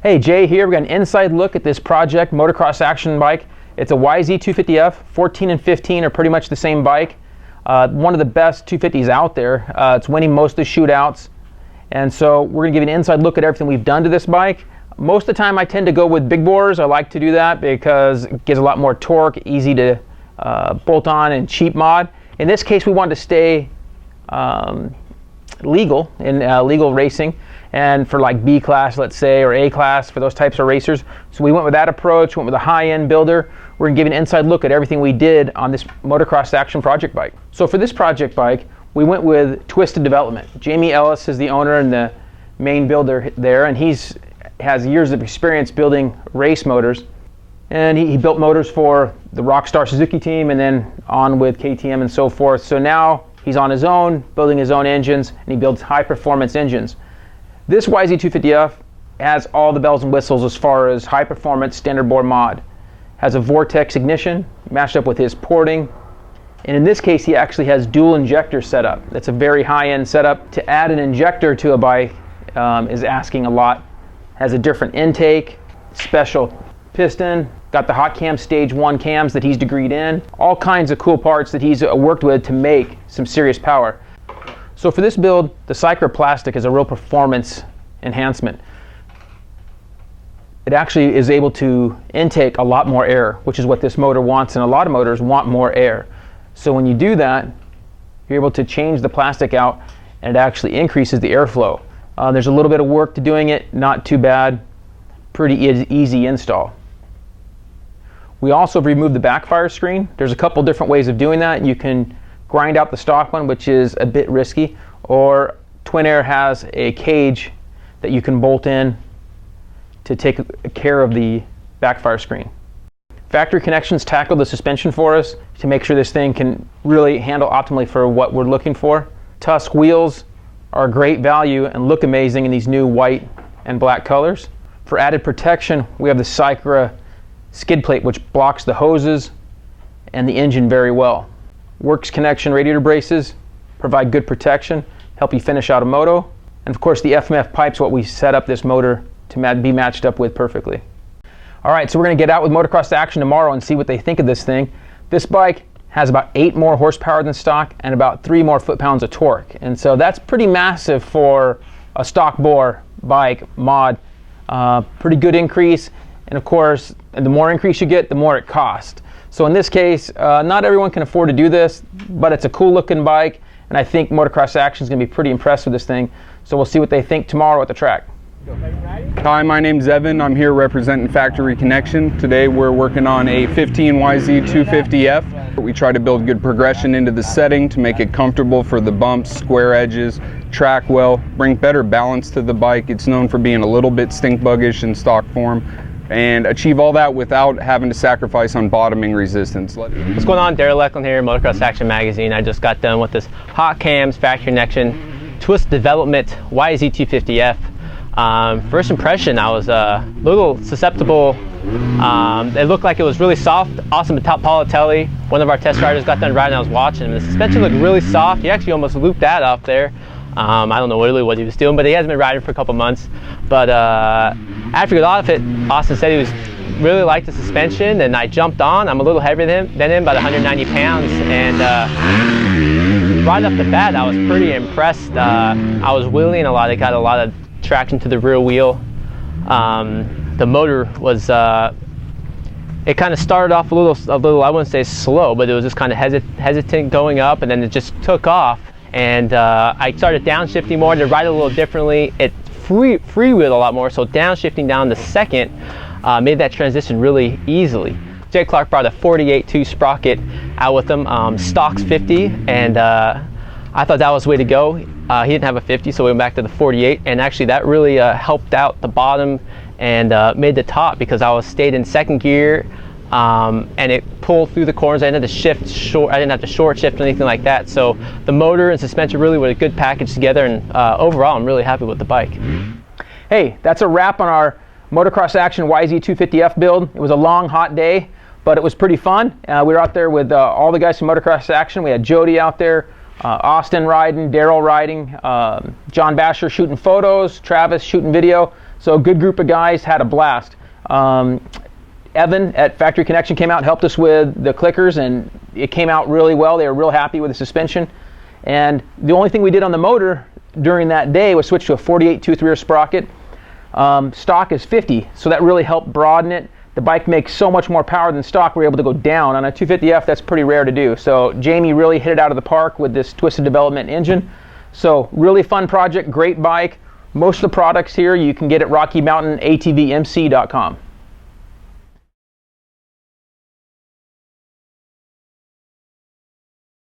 Hey, Jay here. We've got an inside look at this project motocross action bike. It's a YZ 250F. 14 and 15 are pretty much the same bike. One of the best 250s out there. It's winning most of the shootouts. And so we're going to give you an inside look at everything we've done to this bike. Most of the time I tend to go with big bores. I like to do that because it gives a lot more torque, easy to bolt on, and cheap mod. In this case we wanted to stay legal in legal racing, and for like B class, let's say, or A class for those types of racers. So we went with that approach, went with a high-end builder. We're going to give you an inside look at everything we did on this motocross action project bike. So for this project bike, we went with Twisted Development. Jamie Ellis is the owner and the main builder there, and has years of experience building race motors. And he built motors for the Rockstar Suzuki team and then on with KTM and so forth. So now he's on his own, building his own engines, and he builds high-performance engines. This YZ250F has all the bells and whistles as far as high-performance standard bore mod. Has a Vortex ignition matched up with his porting. And in this case, he actually has dual injector setup. That's a very high-end setup. To add an injector to a bike is asking a lot. Has a different intake, special piston, got the hot cam stage 1 cams that he's degreed in, all kinds of cool parts that he's worked with to make some serious power. So for this build, the cycloplastic is a real performance enhancement. It actually is able to intake a lot more air, which is what this motor wants, and a lot of motors want more air. So when you do that, you're able to change the plastic out, and it actually increases the airflow. There's a little bit of work to doing it, not too bad, pretty easy install. We also removed the backfire screen. There's a couple different ways of doing that. You can grind out the stock one, which is a bit risky, or Twin Air has a cage that you can bolt in to take care of the backfire screen. Factory Connections tackled the suspension for us to make sure this thing can really handle optimally for what we're looking for. Tusk wheels are a great value and look amazing in these new white and black colors. For added protection, we have the Cycra skid plate, which blocks the hoses and the engine very well. Works Connection radiator braces provide good protection, help you finish out a moto. And of course the FMF pipe's what we set up this motor to be matched up with perfectly. All right, so we're going to get out with Motocross Action tomorrow and see what they think of this thing. This bike has about 8 more horsepower than stock and about 3 more foot-pounds of torque. And so that's pretty massive for a stock bore bike mod. Pretty good increase. And of course, the more increase you get, the more it costs. So in this case, not everyone can afford to do this, but it's a cool looking bike, and I think Motocross Action is going to be pretty impressed with this thing. So we'll see what they think tomorrow at the track. Hi, my name's Evan. I'm here representing Factory Connection. Today we're working on a 15 YZ 250F. We try to build good progression into the setting to make it comfortable for the bumps, square edges, track well, bring better balance to the bike. It's known for being a little bit stink buggish in stock form, and achieve all that without having to sacrifice on bottoming resistance. What's going on? Daryl Lecklin here, Motocross Action Magazine. I just got done with this hot cams Factory Connection Twist Development YZ 250F. First impression, I was a little susceptible. It looked like it was really soft. Awesome top Politelli. One of our test riders got done riding, I was watching him. The suspension looked really soft. He actually almost looped that up there. I don't know really what he was doing, but he hasn't been riding for a couple months. But after we got off it, Austin said he really liked the suspension, and I jumped on. I'm a little heavier than him, about 190 pounds, and right off the bat, I was pretty impressed. I was wheeling a lot. It got a lot of traction to the rear wheel. The motor was, it kind of started off a little, I wouldn't say slow, but it was just kind of hesitant going up, and then it just took off. And I started downshifting more to ride a little differently. It freewheeled a lot more, so downshifting down to second made that transition really easily. Jay Clark brought a 48.2 sprocket out with him, stocks 50, and I thought that was the way to go. He didn't have a 50, so we went back to the 48, and actually that really helped out the bottom and made the top, because I stayed in second gear. And it pulled through the corners. I didn't have to shift short. I didn't have to short shift or anything like that. So the motor and suspension really were a good package together, and overall I'm really happy with the bike. Hey, that's a wrap on our Motocross Action YZ 250F build. It was a long, hot day, but it was pretty fun. We were out there with all the guys from Motocross Action. We had Jody out there, Austin riding, Daryl riding, John Basher shooting photos, Travis shooting video. So a good group of guys, had a blast. Evan at Factory Connection came out and helped us with the clickers, and it came out really well. They were real happy with the suspension. And the only thing we did on the motor during that day was switch to a 48 tooth rear sprocket. Stock is 50, so that really helped broaden it. The bike makes so much more power than stock. We're able to go down. On a 250F, that's pretty rare to do. So Jamie really hit it out of the park with this twisted development engine. So really fun project, great bike. Most of the products here you can get at RockyMountainATVMC.com.